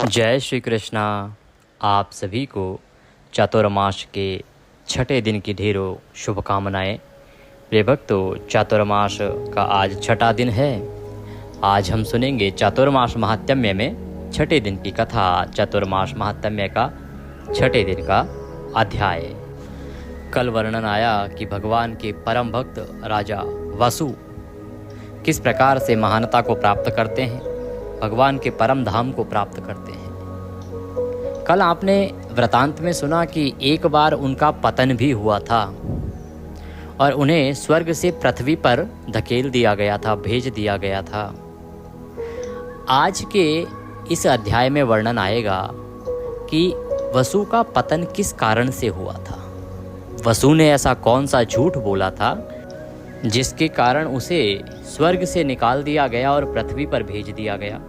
जय श्री कृष्णा। आप सभी को चातुर्मास के छठे दिन की ढेरों शुभकामनाएं। प्रिय भक्तों, चातुर्मास का आज छठा दिन है। आज हम सुनेंगे चातुर्मास महात्म्य में छठे दिन की कथा। चातुर्मास महात्म्य का छठे दिन का अध्याय। कल वर्णन आया कि भगवान के परम भक्त राजा वसु किस प्रकार से महानता को प्राप्त करते हैं, भगवान के परम धाम को प्राप्त करते हैं। कल आपने वृतांत में सुना कि एक बार उनका पतन भी हुआ था और उन्हें स्वर्ग से पृथ्वी पर धकेल दिया गया था, भेज दिया गया था। आज के इस अध्याय में वर्णन आएगा कि वसु का पतन किस कारण से हुआ था। वसु ने ऐसा कौन सा झूठ बोला था जिसके कारण उसे स्वर्ग से निकाल दिया गया और पृथ्वी पर भेज दिया गया,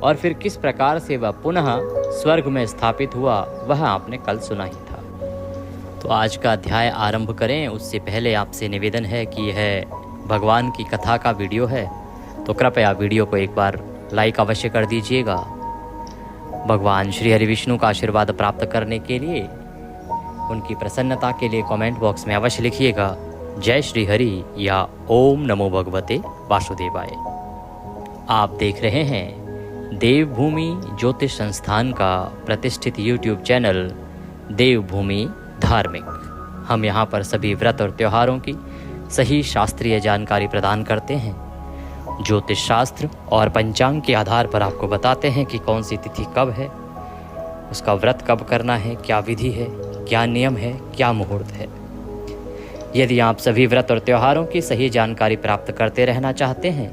और फिर किस प्रकार से वह पुनः स्वर्ग में स्थापित हुआ, वह आपने कल सुना ही था। तो आज का अध्याय आरंभ करें उससे पहले आपसे निवेदन है कि यह भगवान की कथा का वीडियो है, तो कृपया वीडियो को एक बार लाइक अवश्य कर दीजिएगा। भगवान श्री हरि विष्णु का आशीर्वाद प्राप्त करने के लिए, उनकी प्रसन्नता के लिए कमेंट बॉक्स में अवश्य लिखिएगा जय श्री हरि या ओम नमो भगवते वासुदेवाय। आप देख रहे हैं देवभूमि ज्योतिष संस्थान का प्रतिष्ठित यूट्यूब चैनल देवभूमि धार्मिक। हम यहाँ पर सभी व्रत और त्योहारों की सही शास्त्रीय जानकारी प्रदान करते हैं। ज्योतिष शास्त्र और पंचांग के आधार पर आपको बताते हैं कि कौन सी तिथि कब है, उसका व्रत कब करना है, क्या विधि है, क्या नियम है, क्या मुहूर्त है। यदि आप सभी व्रत और त्योहारों की सही जानकारी प्राप्त करते रहना चाहते हैं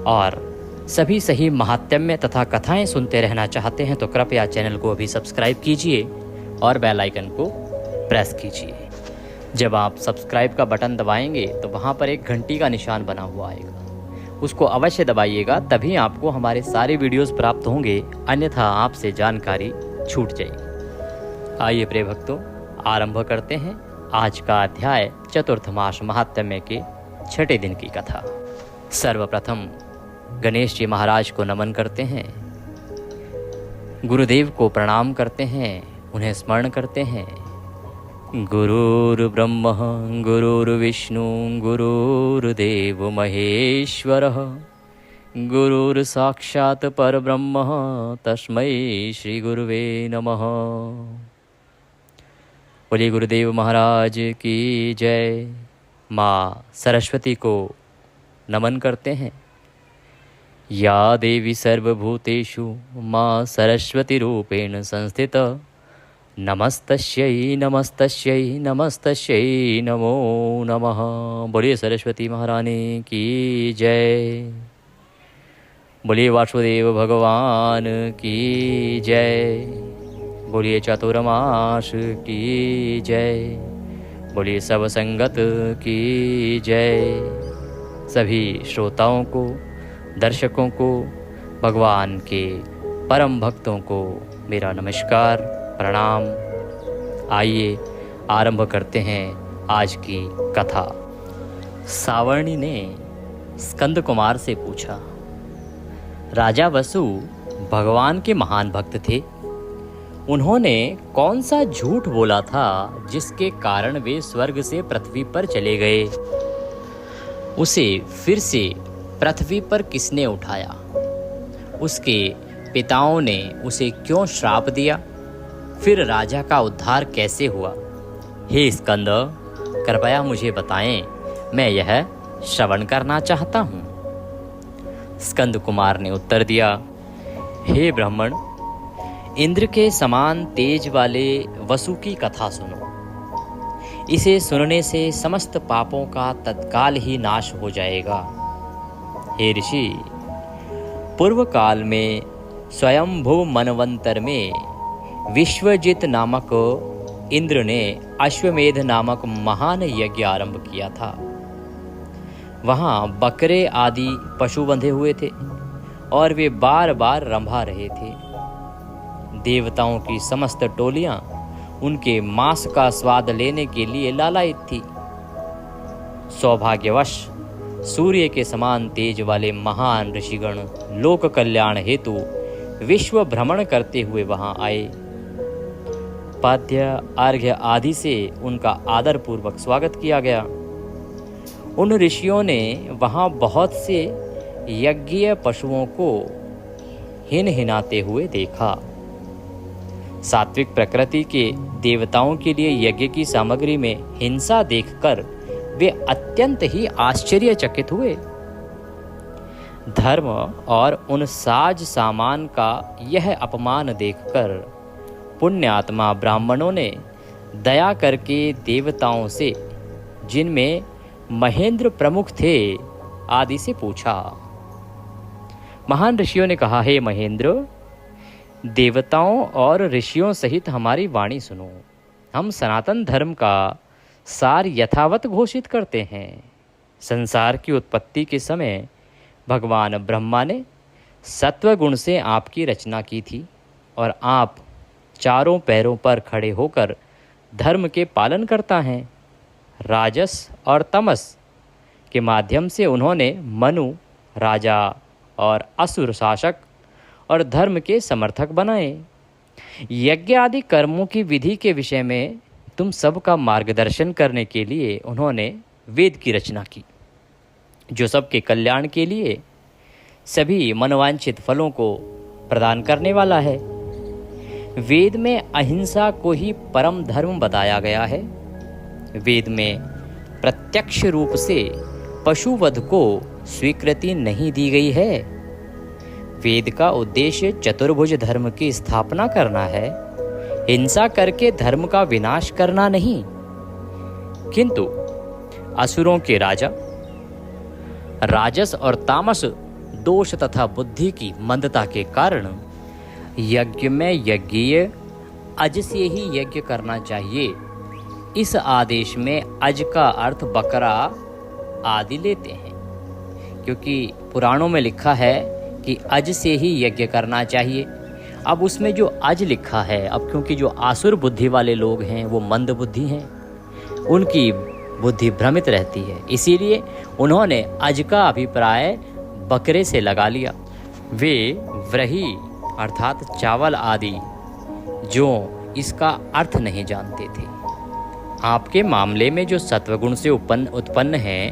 और सभी सही महात्म्य तथा कथाएं सुनते रहना चाहते हैं, तो कृपया चैनल को अभी सब्सक्राइब कीजिए और बेल आइकन को प्रेस कीजिए। जब आप सब्सक्राइब का बटन दबाएंगे तो वहां पर एक घंटी का निशान बना हुआ आएगा, उसको अवश्य दबाइएगा, तभी आपको हमारे सारे वीडियोस प्राप्त होंगे, अन्यथा आपसे जानकारी छूट जाएगी। आइए प्रिय भक्तों, आरंभ करते हैं आज का अध्याय चतुर्थमास महात्म्य के छठे दिन की कथा। सर्वप्रथम गणेश जी महाराज को नमन करते हैं, गुरुदेव को प्रणाम करते हैं, उन्हें स्मरण करते हैं। गुरुर्ब्रह्मा गुरुर्विष्णु गुरुर्देव महेश्वरः गुरुर्साक्षात् परब्रह्म तस्मै श्री गुरुवे नमः। बोलिए गुरुदेव महाराज की जय। माँ सरस्वती को नमन करते हैं। या देवी सर्वभूतेषु माँ सरस्वती रूपेण संस्थिता नमस्तस्यै नमस्तस्यै नमस्तस्यै नमो नमः। बोलिए सरस्वती महारानी की जय। बोलिए वासुदेव भगवान की जय। बोलिए चातुर्मास की जय। बोलिए सब संगत की जय। सभी श्रोताओं को, दर्शकों को, भगवान के परम भक्तों को मेरा नमस्कार, प्रणाम। आइए आरंभ करते हैं आज की कथा। सावर्णी ने स्कंद कुमार से पूछा, राजा वसु भगवान के महान भक्त थे, उन्होंने कौन सा झूठ बोला था जिसके कारण वे स्वर्ग से पृथ्वी पर चले गए? उसे फिर से पृथ्वी पर किसने उठाया? उसके पिताओं ने उसे क्यों श्राप दिया? फिर राजा का उद्धार कैसे हुआ? हे स्कंद, कृपया मुझे बताएं, मैं यह श्रवण करना चाहता हूँ। स्कंद कुमार ने उत्तर दिया, हे ब्राह्मण, इंद्र के समान तेज वाले वसु की कथा सुनो। इसे सुनने से समस्त पापों का तत्काल ही नाश हो जाएगा। हे ऋषि, पूर्व काल में स्वयंभू मनवंतर में विश्वजित नामक इंद्र ने अश्वमेध नामक महान यज्ञ आरंभ किया था। वहाँ बकरे आदि पशु बंधे हुए थे और वे बार बार रंभा रहे थे। देवताओं की समस्त टोलियां उनके मांस का स्वाद लेने के लिए लालायित थी। सौभाग्यवश सूर्य के समान तेज वाले महान ऋषिगण लोक कल्याण हेतु विश्व भ्रमण करते हुए वहां आए। पाद्य अर्घ्य आदि से उनका आदर पूर्वक स्वागत किया गया। उन ऋषियों ने वहां बहुत से यज्ञीय पशुओं को हिनहिनाते हुए देखा। सात्विक प्रकृति के देवताओं के लिए यज्ञ की सामग्री में हिंसा देखकर वे अत्यंत ही आश्चर्यचकित हुए। धर्म और उन साज सामान का यह अपमान देखकर पुण्यात्मा ब्राह्मणों ने दया करके देवताओं से, जिनमें महेंद्र प्रमुख थे, आदि से पूछा। महान ऋषियों ने कहा, हे महेंद्र, देवताओं और ऋषियों सहित हमारी वाणी सुनो। हम सनातन धर्म का सार यथावत घोषित करते हैं। संसार की उत्पत्ति के समय भगवान ब्रह्मा ने सत्व गुण से आपकी रचना की थी और आप चारों पैरों पर खड़े होकर धर्म के पालन करता हैं। राजस और तमस के माध्यम से उन्होंने मनु, राजा और असुर शासक और धर्म के समर्थक बनाए। यज्ञ आदि कर्मों की विधि के विषय में तुम सबका मार्गदर्शन करने के लिए उन्होंने वेद की रचना की, जो सबके कल्याण के लिए सभी मनोवांछित फलों को प्रदान करने वाला है। वेद में अहिंसा को ही परम धर्म बताया गया है। वेद में प्रत्यक्ष रूप से पशुवध को स्वीकृति नहीं दी गई है। वेद का उद्देश्य चतुर्भुज धर्म की स्थापना करना है, हिंसा करके धर्म का विनाश करना नहीं। किंतु असुरों के राजा राजस और तामस दोष तथा बुद्धि की मंदता के कारण यज्ञ में यज्ञीय अज से ही यज्ञ करना चाहिए, इस आदेश में अज का अर्थ बकरा आदि लेते हैं, क्योंकि पुराणों में लिखा है कि अज से ही यज्ञ करना चाहिए। अब उसमें जो अज लिखा है, अब क्योंकि जो आसुर बुद्धि वाले लोग हैं वो मंद बुद्धि हैं, उनकी बुद्धि भ्रमित रहती है, इसीलिए उन्होंने अज का अभिप्राय बकरे से लगा लिया। वे व्रही अर्थात चावल आदि जो इसका अर्थ नहीं जानते थे। आपके मामले में जो सत्वगुण से उत्पन्न है,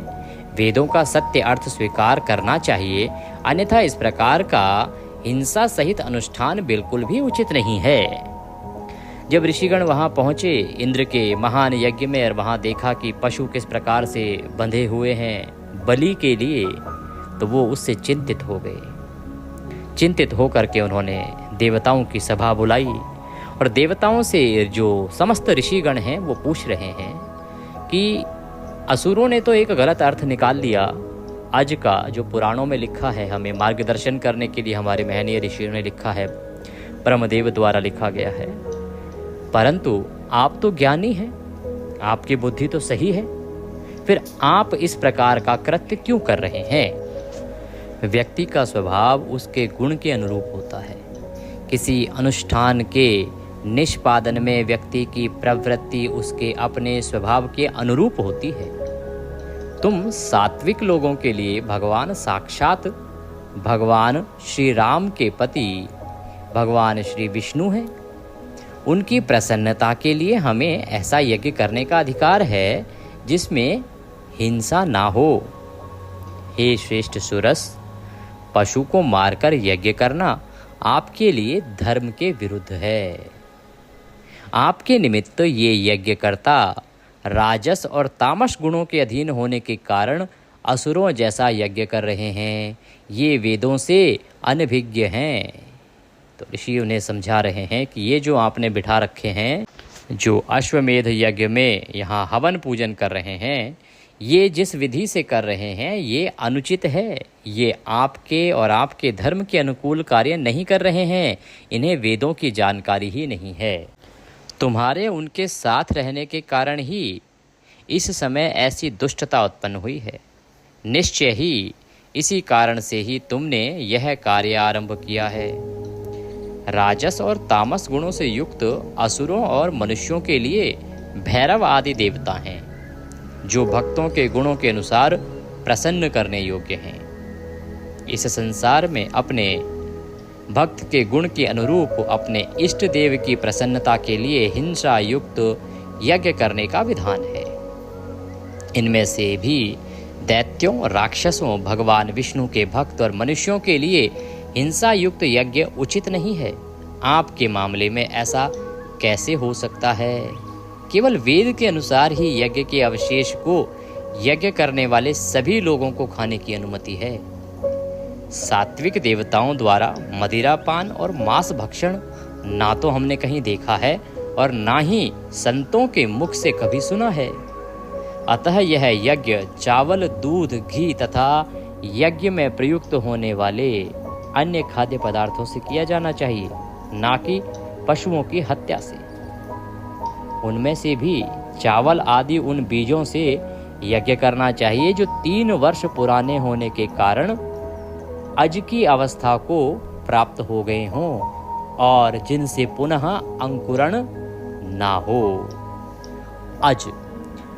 वेदों का सत्य अर्थ स्वीकार करना चाहिए, अन्यथा इस प्रकार का हिंसा सहित अनुष्ठान बिल्कुल भी उचित नहीं है। जब ऋषिगण वहां पहुंचे इंद्र के महान यज्ञ में और वहां देखा कि पशु किस प्रकार से बंधे हुए हैं बलि के लिए, तो वो उससे चिंतित हो गए। चिंतित होकर के उन्होंने देवताओं की सभा बुलाई और देवताओं से जो समस्त ऋषिगण हैं वो पूछ रहे हैं कि असुरों ने तो एक गलत अर्थ निकाल लिया अज का, जो पुराणों में लिखा है, हमें मार्गदर्शन करने के लिए हमारे महनीय ऋषियों ने लिखा है, ब्रह्मदेव द्वारा लिखा गया है, परंतु आप तो ज्ञानी हैं, आपकी बुद्धि तो सही है, फिर आप इस प्रकार का कृत्य क्यों कर रहे हैं? व्यक्ति का स्वभाव उसके गुण के अनुरूप होता है। किसी अनुष्ठान के निष्पादन में व्यक्ति की प्रवृत्ति उसके अपने स्वभाव के अनुरूप होती है। तुम सात्विक लोगों के लिए भगवान साक्षात भगवान श्री राम के पति भगवान श्री विष्णु हैं। उनकी प्रसन्नता के लिए हमें ऐसा यज्ञ करने का अधिकार है जिसमें हिंसा ना हो। हे श्रेष्ठ सुरस, पशु को मारकर यज्ञ करना आपके लिए धर्म के विरुद्ध है। आपके निमित्त ये यज्ञकर्ता राजस और तामस गुणों के अधीन होने के कारण असुरों जैसा यज्ञ कर रहे हैं। ये वेदों से अनभिज्ञ हैं। तो ऋषि उन्हें समझा रहे हैं कि ये जो आपने बिठा रखे हैं, जो अश्वमेध यज्ञ में यहाँ हवन पूजन कर रहे हैं, ये जिस विधि से कर रहे हैं ये अनुचित है। ये आपके और आपके धर्म के अनुकूल कार्य नहीं कर रहे हैं। इन्हें वेदों की जानकारी ही नहीं है। तुम्हारे उनके साथ रहने के कारण ही इस समय ऐसी दुष्टता उत्पन्न हुई है। निश्चय ही इसी कारण से ही तुमने यह कार्य आरंभ किया है। राजस और तामस गुणों से युक्त असुरों और मनुष्यों के लिए भैरव आदि देवता हैं, जो भक्तों के गुणों के अनुसार प्रसन्न करने योग्य हैं। इस संसार में अपने भक्त के गुण के अनुरूप अपने इष्ट देव की प्रसन्नता के लिए हिंसा युक्त यज्ञ करने का विधान है। इनमें से भी दैत्यों, राक्षसों, भगवान विष्णु के भक्त और मनुष्यों के लिए हिंसा युक्त यज्ञ उचित नहीं है। आपके मामले में ऐसा कैसे हो सकता है? केवल वेद के अनुसार ही यज्ञ के अवशेष को यज्ञ करने वाले सभी लोगों को खाने की अनुमति है। सात्विक देवताओं द्वारा मदिरापान और मांस भक्षण ना तो हमने कहीं देखा है और ना ही संतों के मुख से कभी सुना है। अतः यह यज्ञ चावल, दूध, घी तथा यज्ञ में प्रयुक्त होने वाले अन्य खाद्य पदार्थों से किया जाना चाहिए, ना कि पशुओं की हत्या से। उनमें से भी चावल आदि उन बीजों से यज्ञ करना चाहिए जो 3 वर्ष पुराने होने के कारण अज की अवस्था को प्राप्त हो गए हों और जिनसे पुनः अंकुरण ना हो। अज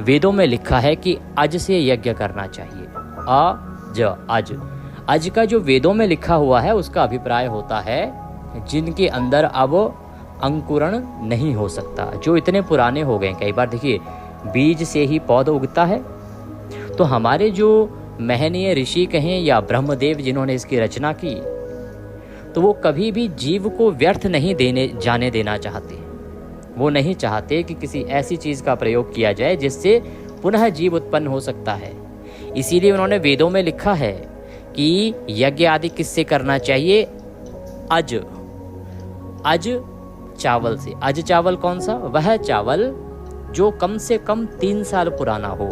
वेदों में लिखा है कि अज से यज्ञ करना चाहिए। अज का जो वेदों में लिखा हुआ है उसका अभिप्राय होता है जिनके अंदर अब अंकुरण नहीं हो सकता, जो इतने पुराने हो गए। कई बार देखिए बीज से ही पौधा उगता है, तो हमारे जो महनीय ऋषि कहें या ब्रह्मदेव जिन्होंने इसकी रचना की, तो वो कभी भी जीव को व्यर्थ नहीं जाने देना चाहते। वो नहीं चाहते कि किसी ऐसी चीज का प्रयोग किया जाए जिससे पुनः जीव उत्पन्न हो सकता है। इसीलिए उन्होंने वेदों में लिखा है कि यज्ञ आदि किससे करना चाहिए? अज चावल से। अज चावल कौन सा? वह चावल जो कम से कम 3 साल पुराना हो।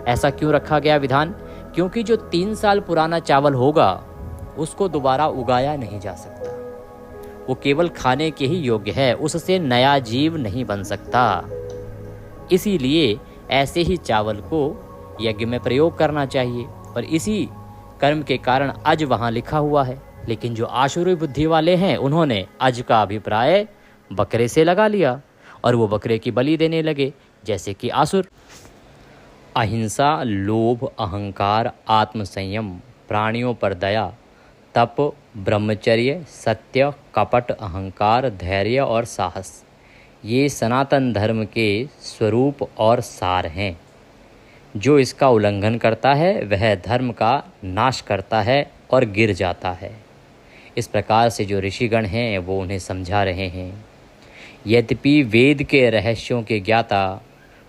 ऐसा क्यों रखा गया विधान? क्योंकि जो 3 साल पुराना चावल होगा उसको दोबारा उगाया नहीं जा सकता, वो केवल खाने के ही योग्य है, उससे नया जीव नहीं बन सकता। इसीलिए ऐसे ही चावल को यज्ञ में प्रयोग करना चाहिए और इसी कर्म के कारण अज वहाँ लिखा हुआ है। लेकिन जो आसुरी बुद्धि वाले हैं उन्होंने अज का अभिप्राय बकरे से लगा लिया और वो बकरे की बलि देने लगे, जैसे कि आसुर। अहिंसा, लोभ, अहंकार, आत्मसंयम, प्राणियों पर दया, तप, ब्रह्मचर्य, सत्य, कपट, अहंकार, धैर्य और साहस, ये सनातन धर्म के स्वरूप और सार हैं। जो इसका उल्लंघन करता है वह धर्म का नाश करता है और गिर जाता है। इस प्रकार से जो ऋषिगण हैं वो उन्हें समझा रहे हैं। यद्यपि वेद के रहस्यों के ज्ञाता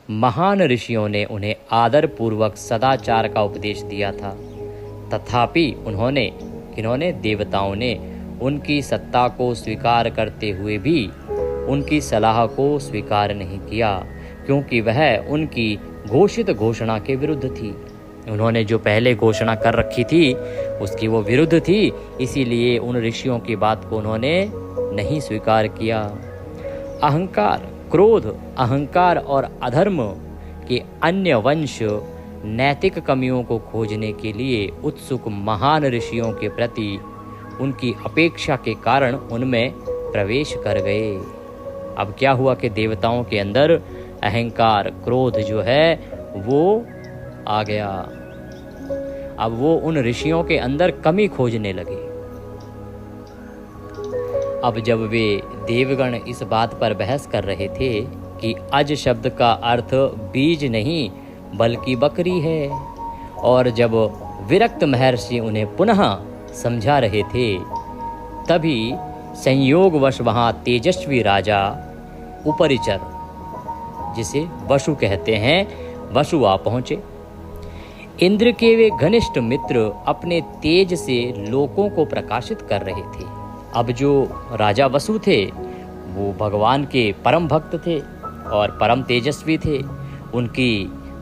महान ऋषियों ने उन्हें आदर पूर्वक सदाचार का उपदेश दिया था, तथापि किन्होंने देवताओं ने उनकी सत्ता को स्वीकार करते हुए भी उनकी सलाह को स्वीकार नहीं किया, क्योंकि वह उनकी घोषित घोषणा के विरुद्ध थी। उन्होंने जो पहले घोषणा कर रखी थी उसकी वो विरुद्ध थी, इसीलिए उन ऋषियों की बात को उन्होंने नहीं स्वीकार किया। अहंकार, क्रोध, अहंकार और अधर्म के अन्य वंश नैतिक कमियों को खोजने के लिए उत्सुक महान ऋषियों के प्रति उनकी अपेक्षा के कारण उनमें प्रवेश कर गए। अब क्या हुआ कि देवताओं के अंदर अहंकार, क्रोध जो है वो आ गया। अब वो उन ऋषियों के अंदर कमी खोजने लगे। अब जब वे देवगण इस बात पर बहस कर रहे थे कि अज शब्द का अर्थ बीज नहीं बल्कि बकरी है, और जब विरक्त महर्षि उन्हें पुनः समझा रहे थे, तभी संयोगवश वहाँ तेजस्वी राजा उपरिचर, जिसे वसु कहते हैं, वसु आ पहुँचे। इंद्र के वे घनिष्ठ मित्र अपने तेज से लोकों को प्रकाशित कर रहे थे। अब जो राजा वसु थे वो भगवान के परम भक्त थे और परम तेजस्वी थे। उनकी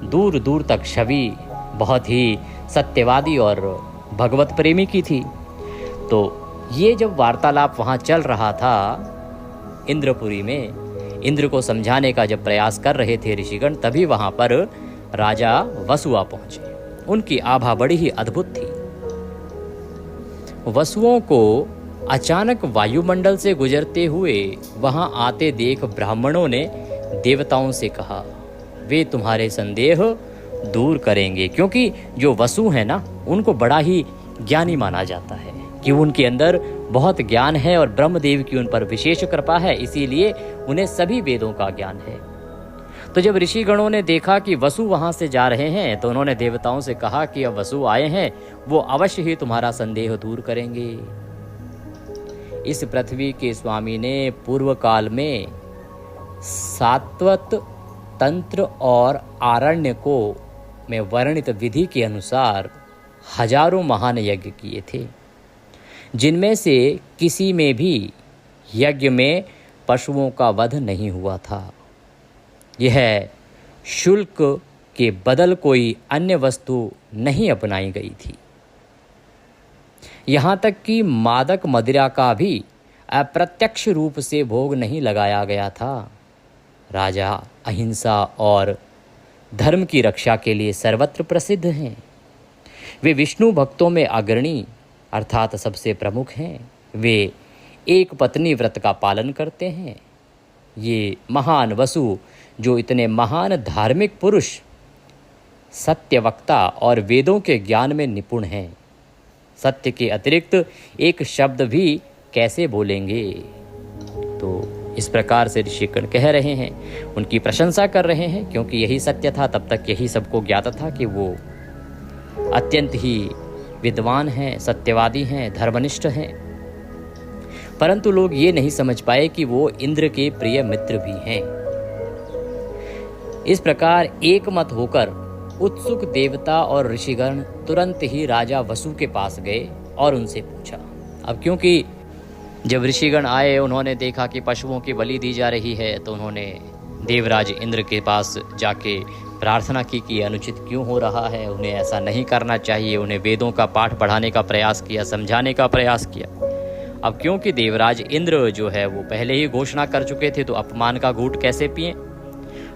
दूर दूर तक छवि बहुत ही सत्यवादी और भगवत प्रेमी की थी। तो ये जब वार्तालाप वहाँ चल रहा था इंद्रपुरी में, इंद्र को समझाने का जब प्रयास कर रहे थे ऋषिगण, तभी वहाँ पर राजा वसु आ पहुँचे। उनकी आभा बड़ी ही अद्भुत थी। वसुओं को अचानक वायुमंडल से गुजरते हुए वहां आते देख ब्राह्मणों ने देवताओं से कहा, वे तुम्हारे संदेह दूर करेंगे, क्योंकि जो वसु है ना, उनको बड़ा ही ज्ञानी माना जाता है कि उनके अंदर बहुत ज्ञान है और ब्रह्मदेव की उन पर विशेष कृपा है, इसीलिए उन्हें सभी वेदों का ज्ञान है। तो जब ऋषिगणों ने देखा कि वसु वहां से जा रहे हैं तो उन्होंने देवताओं से कहा कि अब वसु आए हैं, वो अवश्य ही तुम्हारा संदेह दूर करेंगे। इस पृथ्वी के स्वामी ने पूर्व काल में सात्वत तंत्र और आरण्य को में वर्णित विधि के अनुसार हजारों महान यज्ञ किए थे, जिनमें से किसी में भी यज्ञ में पशुओं का वध नहीं हुआ था। यह शुल्क के बदल कोई अन्य वस्तु नहीं अपनाई गई थी। यहाँ तक कि मादक मदिरा का भी अप्रत्यक्ष रूप से भोग नहीं लगाया गया था। राजा अहिंसा और धर्म की रक्षा के लिए सर्वत्र प्रसिद्ध हैं। वे विष्णु भक्तों में अग्रणी अर्थात सबसे प्रमुख हैं। वे एक पत्नी व्रत का पालन करते हैं। ये महान वसु जो इतने महान धार्मिक पुरुष, सत्यवक्ता और वेदों के ज्ञान में निपुण हैं, सत्य के अतिरिक्त एक शब्द भी कैसे बोलेंगे। तो इस प्रकार से ऋषिगण कह रहे हैं, उनकी प्रशंसा कर रहे हैं, क्योंकि यही सत्य था। तब तक यही सबको ज्ञात था कि वो अत्यंत ही विद्वान हैं, सत्यवादी हैं, धर्मनिष्ठ हैं। परंतु लोग ये नहीं समझ पाए कि वो इंद्र के प्रिय मित्र भी हैं। इस प्रकार एक मत होकर उत्सुक देवता और ऋषिगण तुरंत ही राजा वसु के पास गए और उनसे पूछा। अब क्योंकि जब ऋषिगण आए, उन्होंने देखा कि पशुओं की बलि दी जा रही है, तो उन्होंने देवराज इंद्र के पास जाके प्रार्थना की कि अनुचित क्यों हो रहा है, उन्हें ऐसा नहीं करना चाहिए। उन्हें वेदों का पाठ पढ़ाने का प्रयास किया, समझाने का प्रयास किया। अब क्योंकि देवराज इंद्र जो है वो पहले ही घोषणा कर चुके थे, तो अपमान का घूंट कैसे पिए।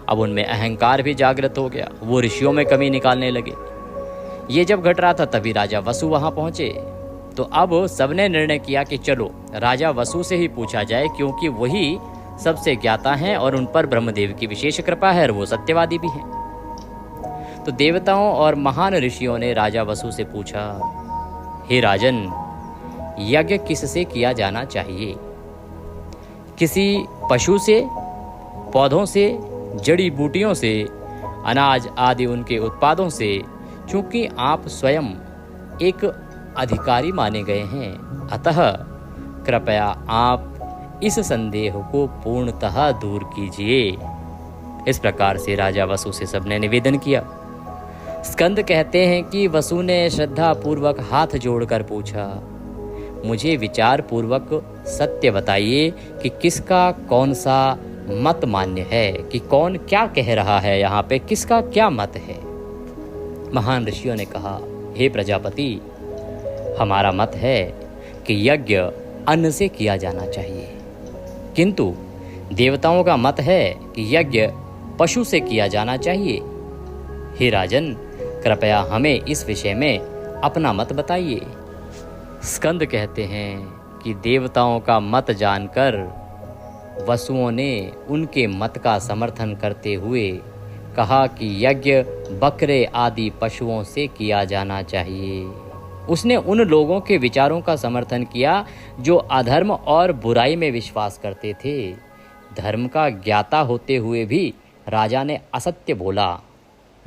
अब उनमें अहंकार भी जागृत हो गया, वो ऋषियों में कमी निकालने लगे। ये जब घट रहा था तभी राजा वसु वहां पहुंचे। तो अब सबने निर्णय किया कि चलो राजा वसु से ही पूछा जाए, क्योंकि वही सबसे ज्ञाता हैं और उन पर ब्रह्मदेव की विशेष कृपा है और वो सत्यवादी भी हैं। तो देवताओं और महान ऋषियों ने राजा वसु से पूछा, हे राजन, यज्ञ किससे किया जाना चाहिए? किसी पशु से, पौधों से, जड़ी बूटियों से, अनाज आदि उनके उत्पादों से? चूंकि आप स्वयं एक अधिकारी माने गए हैं, अतः कृपया आप इस संदेह को पूर्णतः दूर कीजिए। इस प्रकार से राजा वसु से सबने निवेदन किया। स्कंद कहते हैं कि वसु ने श्रद्धा पूर्वक हाथ जोड़कर पूछा, मुझे विचार पूर्वक सत्य बताइए कि किसका कौन सा मत मान्य है, कि कौन क्या कह रहा है, यहाँ पे किसका क्या मत है। महान ऋषियों ने कहा, हे प्रजापति, हमारा मत है कि यज्ञ अन्न से किया जाना चाहिए, किंतु देवताओं का मत है कि यज्ञ पशु से किया जाना चाहिए। हे राजन, कृपया हमें इस विषय में अपना मत बताइए। स्कंद कहते हैं कि देवताओं का मत जानकर वसुओं ने उनके मत का समर्थन करते हुए कहा कि यज्ञ बकरे आदि पशुओं से किया जाना चाहिए। उसने उन लोगों के विचारों का समर्थन किया जो अधर्म और बुराई में विश्वास करते थे। धर्म का ज्ञाता होते हुए भी राजा ने असत्य बोला,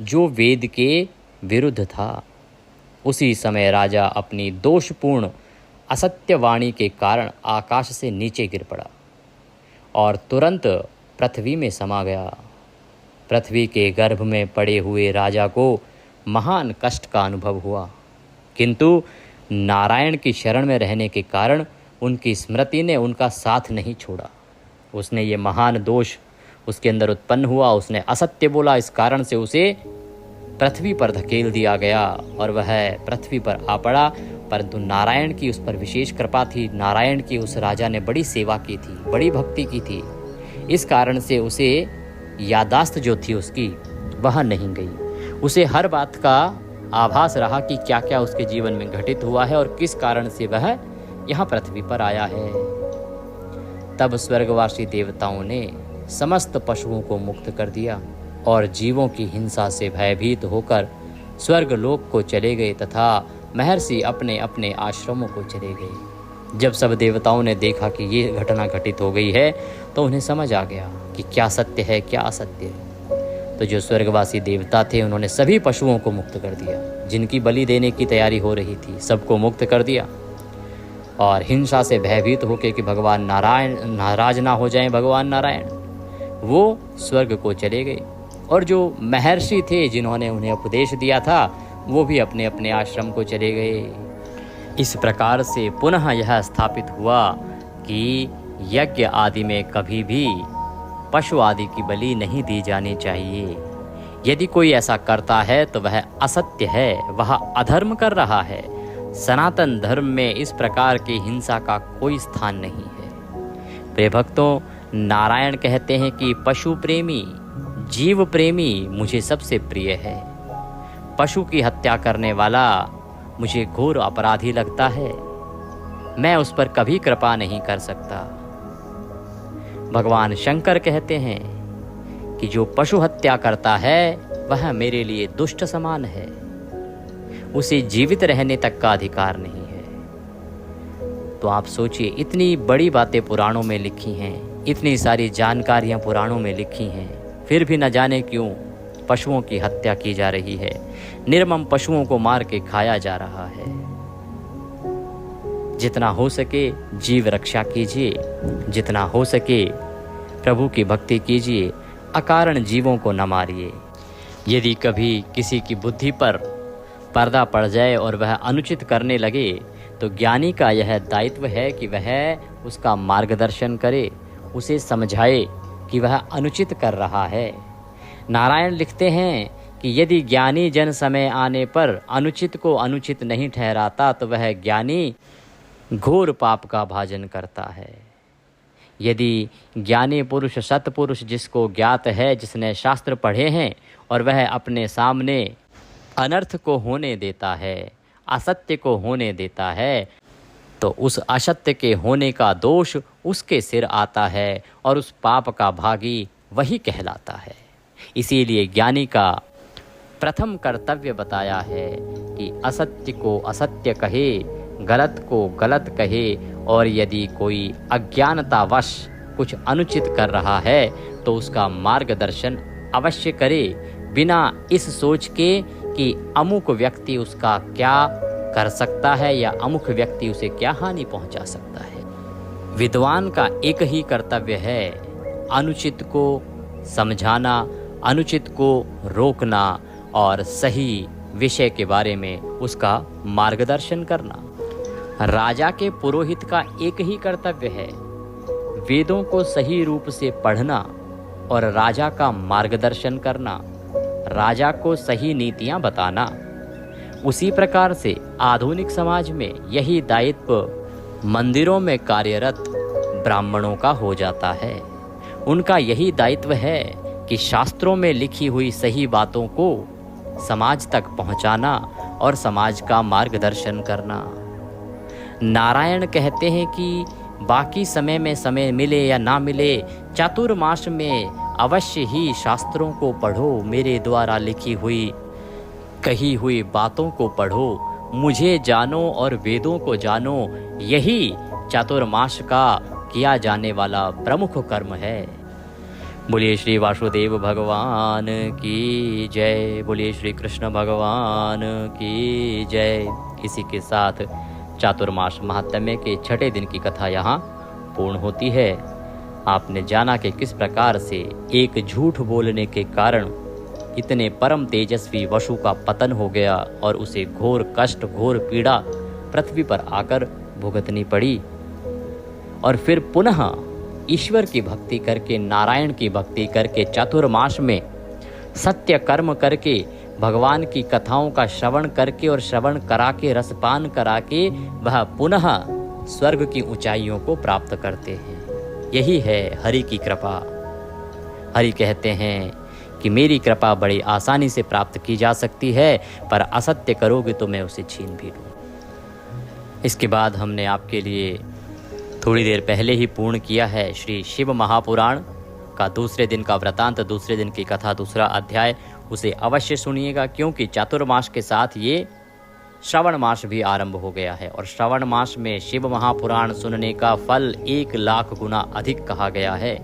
जो वेद के विरुद्ध था। उसी समय राजा अपनी दोषपूर्ण असत्य वाणी के कारण आकाश से नीचे गिर पड़ा और तुरंत पृथ्वी में समा गया। पृथ्वी के गर्भ में पड़े हुए राजा को महान कष्ट का अनुभव हुआ, किंतु नारायण की शरण में रहने के कारण उनकी स्मृति ने उनका साथ नहीं छोड़ा। उसने ये महान दोष उसके अंदर उत्पन्न हुआ, उसने असत्य बोला, इस कारण से उसे पृथ्वी पर धकेल दिया गया और वह पृथ्वी पर आ पड़ा। परंतु नारायण की उस पर विशेष कृपा थी। नारायण की उस राजा ने बड़ी सेवा की थी, बड़ी भक्ति की थी। इस कारण से उसे यादाश्त जो थी उसकी वह नहीं गई। उसे हर बात का आभास रहा कि क्या क्या उसके जीवन में घटित हुआ है और किस कारण से वह यहाँ पृथ्वी पर आया है। तब स्वर्गवासी देवताओं ने समस्त पशुओं को मुक्त कर दिया और जीवों की हिंसा से भयभीत होकर स्वर्गलोक को चले गए तथा महर्षि अपने अपने आश्रमों को चले गए। जब सब देवताओं ने देखा कि ये घटना घटित हो गई है तो उन्हें समझ आ गया कि क्या सत्य है क्या असत्य है। तो जो स्वर्गवासी देवता थे उन्होंने सभी पशुओं को मुक्त कर दिया, जिनकी बलि देने की तैयारी हो रही थी सबको मुक्त कर दिया। और हिंसा से भयभीत होकर कि भगवान नारायण नाराज ना हो जाएं, भगवान नारायण वो स्वर्ग को चले गए। और जो महर्षि थे जिन्होंने उन्हें उपदेश दिया था वो भी अपने अपने आश्रम को चले गए। इस प्रकार से पुनः यह स्थापित हुआ कि यज्ञ आदि में कभी भी पशु आदि की बलि नहीं दी जानी चाहिए। यदि कोई ऐसा करता है तो वह असत्य है, वह अधर्म कर रहा है। सनातन धर्म में इस प्रकार की हिंसा का कोई स्थान नहीं है। प्रिय भक्तों, नारायण कहते हैं कि पशु प्रेमी, जीव प्रेमी मुझे सबसे प्रिय है। पशु की हत्या करने वाला मुझे घोर अपराधी लगता है, मैं उस पर कभी कृपा नहीं कर सकता। भगवान शंकर कहते हैं कि जो पशु हत्या करता है वह मेरे लिए दुष्ट समान है, उसे जीवित रहने तक का अधिकार नहीं है। तो आप सोचिए, इतनी बड़ी बातें पुराणों में लिखी हैं, इतनी सारी जानकारियां पुराणों में लिखी हैं, फिर भी न जाने क्यों पशुओं की हत्या की जा रही है, निर्मम पशुओं को मार के खाया जा रहा है। जितना हो सके जीव रक्षा कीजिए, जितना हो सके प्रभु की भक्ति कीजिए, अकारण जीवों को न मारिए। यदि कभी किसी की बुद्धि पर पर्दा पड़ जाए और वह अनुचित करने लगे तो ज्ञानी का यह दायित्व है कि वह उसका मार्गदर्शन करे, उसे समझाए कि वह अनुचित कर रहा है। नारायण लिखते हैं कि यदि ज्ञानी जन समय आने पर अनुचित को अनुचित नहीं ठहराता तो वह ज्ञानी घोर पाप का भाजन करता है। यदि ज्ञानी पुरुष सत्पुरुष जिसको ज्ञात है, जिसने शास्त्र पढ़े हैं और वह अपने सामने अनर्थ को होने देता है, असत्य को होने देता है, तो उस असत्य के होने का दोष उसके सिर आता है और उस पाप का भागी वही कहलाता है। इसीलिए ज्ञानी का प्रथम कर्तव्य बताया है कि असत्य को असत्य कहे, गलत को गलत कहे, और यदि कोई अज्ञानतावश कुछ अनुचित कर रहा है तो उसका मार्गदर्शन अवश्य करे, बिना इस सोच के कि अमुक व्यक्ति उसका क्या कर सकता है या अमुक व्यक्ति उसे क्या हानि पहुंचा सकता है। विद्वान का एक ही कर्तव्य है, अनुचित को समझाना, अनुचित को रोकना और सही विषय के बारे में उसका मार्गदर्शन करना। राजा के पुरोहित का एक ही कर्तव्य है, वेदों को सही रूप से पढ़ना और राजा का मार्गदर्शन करना, राजा को सही नीतियां बताना। उसी प्रकार से आधुनिक समाज में यही दायित्व मंदिरों में कार्यरत ब्राह्मणों का हो जाता है। उनका यही दायित्व है कि शास्त्रों में लिखी हुई सही बातों को समाज तक पहुंचाना और समाज का मार्गदर्शन करना। नारायण कहते हैं कि बाकी समय में समय मिले या ना मिले, चातुर्मास में अवश्य ही शास्त्रों को पढ़ो, मेरे द्वारा लिखी हुई कही हुई बातों को पढ़ो, मुझे जानो और वेदों को जानो। यही चातुर्मास का किया जाने वाला प्रमुख कर्म है। बोलिए श्री वासुदेव भगवान की जय, बोलिए श्री कृष्ण भगवान की जय। इसी के साथ चातुर्मास महात्म्य के छठे दिन की कथा यहाँ पूर्ण होती है। आपने जाना कि किस प्रकार से एक झूठ बोलने के कारण इतने परम तेजस्वी वसु का पतन हो गया और उसे घोर कष्ट, घोर पीड़ा पृथ्वी पर आकर भुगतनी पड़ी। और फिर पुनः ईश्वर की भक्ति करके, नारायण की भक्ति करके, चातुर्मास में सत्य कर्म करके, भगवान की कथाओं का श्रवण करके और श्रवण करा के, रसपान करा के वह पुनः स्वर्ग की ऊंचाइयों को प्राप्त करते हैं। यही है हरि की कृपा। हरि कहते हैं कि मेरी कृपा बड़ी आसानी से प्राप्त की जा सकती है, पर असत्य करोगे तो मैं उसे छीन भी लूँ। इसके बाद हमने आपके लिए थोड़ी देर पहले ही पूर्ण किया है श्री शिव महापुराण का दूसरे दिन का वृतांत, दूसरे दिन की कथा, दूसरा अध्याय। उसे अवश्य सुनिएगा, क्योंकि चातुर्मास के साथ ये श्रवण मास भी आरंभ हो गया है और श्रवण मास में शिव महापुराण सुनने का फल 1 लाख गुना अधिक कहा गया है।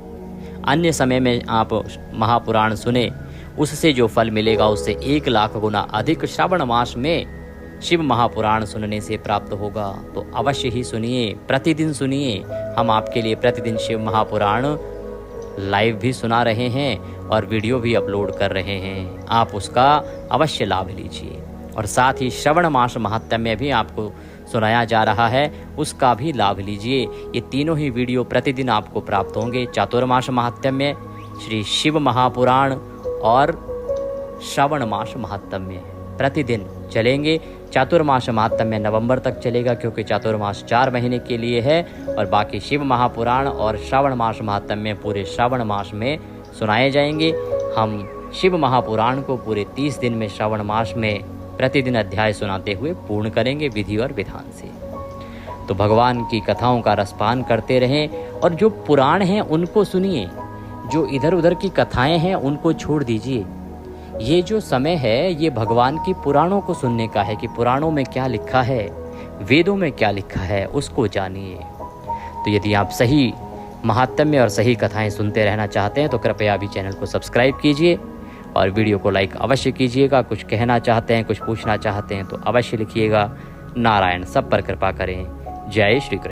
अन्य समय में आप महापुराण सुने, उससे जो फल मिलेगा उससे 1 लाख गुना अधिक श्रवण मास में शिव महापुराण सुनने से प्राप्त होगा। तो अवश्य ही सुनिए, प्रतिदिन सुनिए। हम आपके लिए प्रतिदिन शिव महापुराण लाइव भी सुना रहे हैं और वीडियो भी अपलोड कर रहे हैं। आप उसका अवश्य लाभ लीजिए और साथ ही श्रवण मास महात्म्य भी आपको सुनाया जा रहा है, उसका भी लाभ लीजिए। ये तीनों ही वीडियो प्रतिदिन आपको प्राप्त होंगे। चातुर्मास महात्म्य, श्री शिव महापुराण और श्रवण मास महात्म्य प्रतिदिन चलेंगे। चातुर्मास महात्म्य नवंबर तक चलेगा क्योंकि चातुर्मास 4 महीने के लिए है और बाकी शिव महापुराण और श्रावण मास महात्म्य पूरे श्रावण मास में सुनाए जाएंगे। हम शिव महापुराण को पूरे 30 दिन में श्रावण मास में प्रतिदिन अध्याय सुनाते हुए पूर्ण करेंगे विधि और विधान से। तो भगवान की कथाओं का रसपान करते रहें और जो पुराण हैं उनको सुनिए, जो इधर उधर की कथाएं हैं उनको छोड़ दीजिए। ये जो समय है ये भगवान की पुराणों को सुनने का है कि पुराणों में क्या लिखा है, वेदों में क्या लिखा है, उसको जानिए। तो यदि आप सही महात्म्य और सही कथाएं सुनते रहना चाहते हैं तो कृपया अभी चैनल को सब्सक्राइब कीजिए और वीडियो को लाइक अवश्य कीजिएगा। कुछ कहना चाहते हैं, कुछ पूछना चाहते हैं तो अवश्य लिखिएगा। नारायण सब पर कृपा करें। जय श्री कृष्ण।